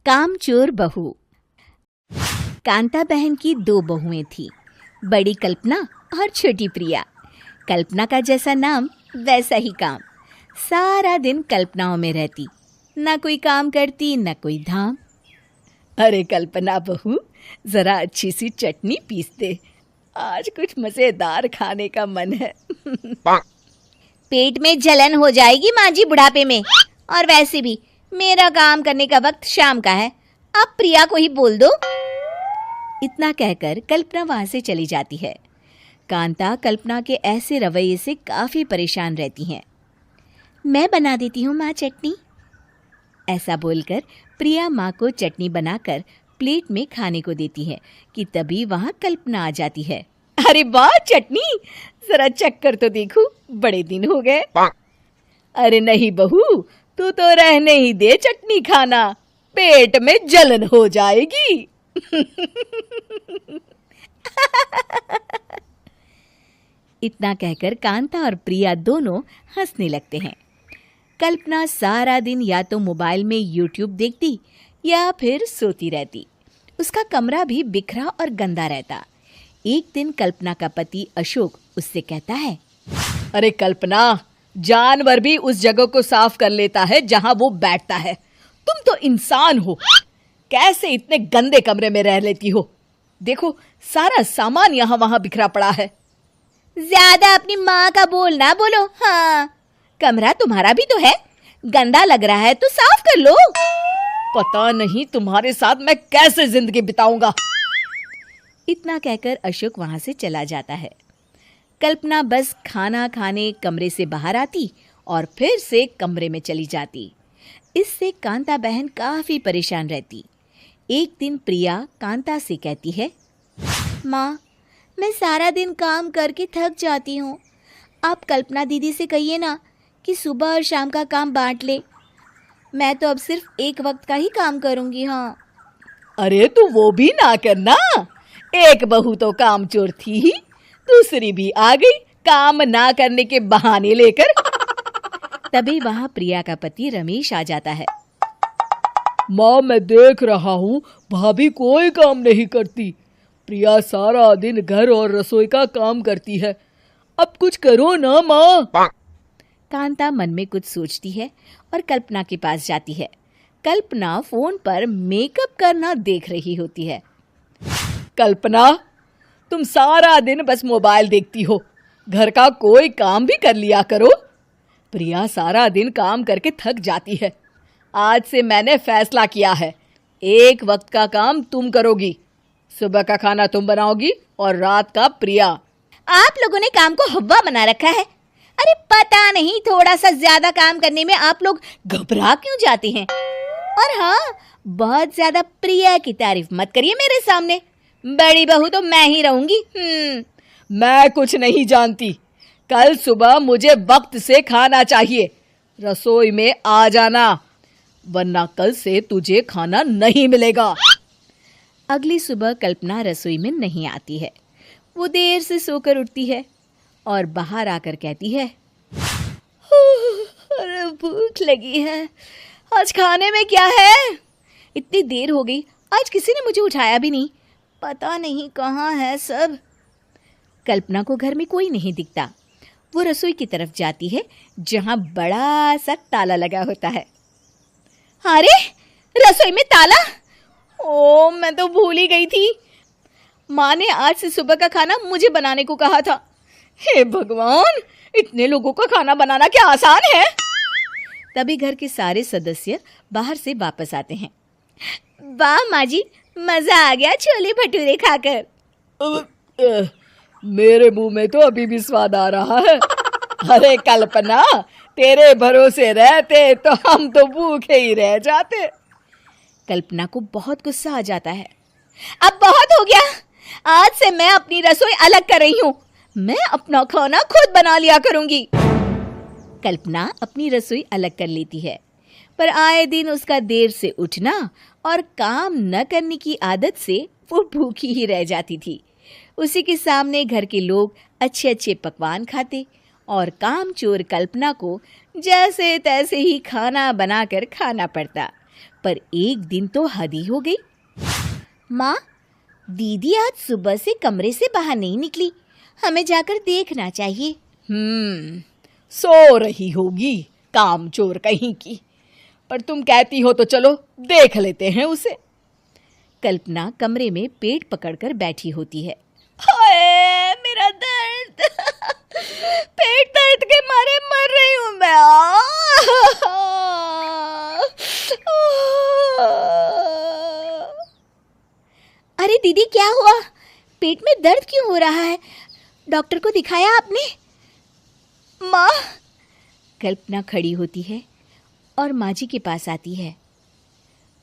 कामचोर बहू। कांता बहन की 2 बहुएं थीं, बड़ी कल्पना और छोटी प्रिया। कल्पना का जैसा नाम वैसा ही काम। सारा दिन कल्पनाओं में रहती, ना कोई काम करती न कोई धाम। अरे कल्पना बहू, जरा अच्छी सी चटनी पीस दे, आज कुछ मजेदार खाने का मन है। पेट में जलन हो जाएगी माँ जी बुढ़ापे में, और वैसे भी मेरा काम करने का वक्त शाम का है, अब प्रिया को ही बोल दो। इतना कहकर कल्पना वहां से चली जाती है। कांता कल्पना के ऐसे रवैये से काफी परेशान रहती हैं। मैं बना देती हूँ माँ चटनी, ऐसा बोलकर प्रिया माँ को चटनी बनाकर प्लेट में खाने को देती है कि तभी वहां कल्पना आ जाती है। अरे वाह चटनी, जरा चक्कर तो देखूं, बड़े दिन हो गए। अरे नहीं बहू, तू तो रहने ही दे चटनी खाना, पेट में जलन हो जाएगी। इतना कहकर कांता और प्रिया दोनों हंसने लगते हैं। कल्पना सारा दिन या तो मोबाइल में यूट्यूब देखती या फिर सोती रहती। उसका कमरा भी बिखरा और गंदा रहता। एक दिन कल्पना का पति अशोक उससे कहता है, अरे कल्पना, जानवर भी उस जगह को साफ कर लेता है जहां वो बैठता है, तुम तो इंसान हो, कैसे इतने गंदे कमरे में रह लेती हो? देखो सारा सामान यहाँ वहां बिखरा पड़ा है। ज्यादा अपनी माँ का बोल ना बोलो। हाँ, कमरा तुम्हारा भी तो है, गंदा लग रहा है तो साफ कर लो। पता नहीं तुम्हारे साथ मैं कैसे जिंदगी बिताऊंगा। इतना कहकर अशोक वहां से चला जाता है। कल्पना बस खाना खाने कमरे से बाहर आती और फिर से कमरे में चली जाती। इससे कांता बहन काफी परेशान रहती। एक दिन प्रिया कांता से कहती है, माँ, मैं सारा दिन काम करके थक जाती हूँ, आप कल्पना दीदी से कहिए ना कि सुबह और शाम का काम बांट ले, मैं तो अब सिर्फ एक वक्त का ही काम करूँगी। हाँ। अरे तू वो भी ना करना, एक बहू तो कामचोर थी ही, दूसरी भी आ गई काम ना करने के बहाने लेकर। तभी वहां प्रिया का पति रमेश आ जाता है। माँ, मैं देख रहा हूँ भाभी कोई काम नहीं करती, प्रिया सारा दिन घर और रसोई का काम करती है, अब कुछ करो ना माँ। कांता मन में कुछ सोचती है और कल्पना के पास जाती है। कल्पना फोन पर मेकअप करना देख रही होती है। कल्पना, तुम सारा दिन बस मोबाइल देखती हो, घर का कोई काम भी कर लिया करो। प्रिया सारा दिन काम करके थक जाती है, आज से मैंने फैसला किया है, एक वक्त का काम तुम करोगी, सुबह का खाना तुम बनाओगी और रात का प्रिया। आप लोगों ने काम को हव्वा बना रखा है। अरे पता नहीं थोड़ा सा ज्यादा काम करने में आप लोग घबरा क्यों जाते हैं। और हाँ, बहुत ज्यादा प्रिया की तारीफ मत करिए मेरे सामने, बड़ी बहू तो मैं ही रहूंगी। मैं कुछ नहीं जानती, कल सुबह मुझे वक्त से खाना चाहिए, रसोई में आ जाना, वरना कल से तुझे खाना नहीं मिलेगा। अगली सुबह कल्पना रसोई में नहीं आती है। वो देर से सोकर उठती है और बाहर आकर कहती है, अरे भूख लगी है, आज खाने में क्या है? इतनी देर हो गई, आज किसी ने मुझे उठाया भी नहीं, पता नहीं कहाँ है सब। कल्पना को घर में कोई नहीं दिखता। वो रसोई की तरफ जाती है जहां बड़ा सा ताला लगा होता है। अरे रसोई में ताला? ओ, मैं तो भूल ही गई थी। माँ ने आज से सुबह का खाना मुझे बनाने को कहा था। हे भगवान, इतने लोगों का खाना बनाना क्या आसान है? तभी घर के सारे सदस्य बाहर से वापस आते हैं। वाह माँ जी, मजा आ गया छोले भटूरे खाकर। मेरे मुंह में तो अभी भी स्वाद आ रहा है। अरे कल्पना, तेरे भरोसे रहते तो हम तो भूखे ही रह जाते। कल्पना को बहुत गुस्सा आ जाता है। अब बहुत हो गया, आज से मैं अपनी रसोई अलग कर रही हूँ, मैं अपना खाना खुद बना लिया करूंगी। कल्पना अपनी रसोई अलग कर लेती है, पर आए दिन उसका देर से उठना और काम न करने की आदत से वो भूखी ही रह जाती थी। उसी के सामने घर के लोग अच्छे अच्छे पकवान खाते और कामचोर कल्पना को जैसे तैसे ही खाना बनाकर खाना पड़ता। पर एक दिन तो हद ही हो गई। माँ, दीदी आज सुबह से कमरे से बाहर नहीं निकली, हमें जाकर देखना चाहिए। सो रही होगी कामचोर कहीं की, पर तुम कहती हो तो चलो देख लेते हैं उसे। कल्पना कमरे में पेट पकड़कर बैठी होती है। हाय मेरा दर्द, पेट दर्द के मारे मर रही हूं मैं। अरे दीदी, क्या हुआ? पेट में दर्द क्यों हो रहा है? डॉक्टर को दिखाया आपने? माँ, कल्पना खड़ी होती है और माँ जी के पास आती है।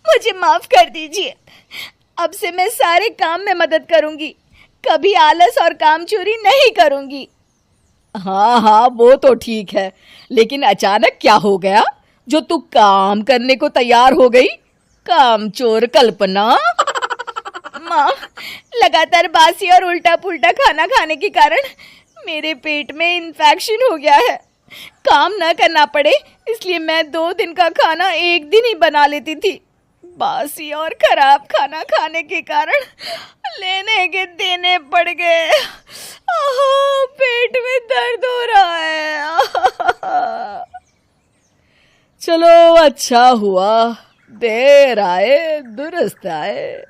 मुझे माफ कर दीजिए, अब से मैं सारे काम में मदद करूंगी, कभी आलस और काम चोरी नहीं करूंगी। हाँ, वो तो ठीक है, लेकिन अचानक क्या हो गया जो तू काम करने को तैयार हो गई? कामचोर कल्पना। माँ, लगातार बासी और उल्टा पुल्टा खाना खाने के कारण मेरे पेट में इन्फेक्शन हो गया है। काम न करना पड़े इसलिए मैं 2 दिन का खाना एक दिन ही बना लेती थी। बासी और खराब खाना खाने के कारण लेने के देने पड़ गए। पेट में दर्द हो रहा है। चलो अच्छा हुआ, देर आए दुरुस्त आए।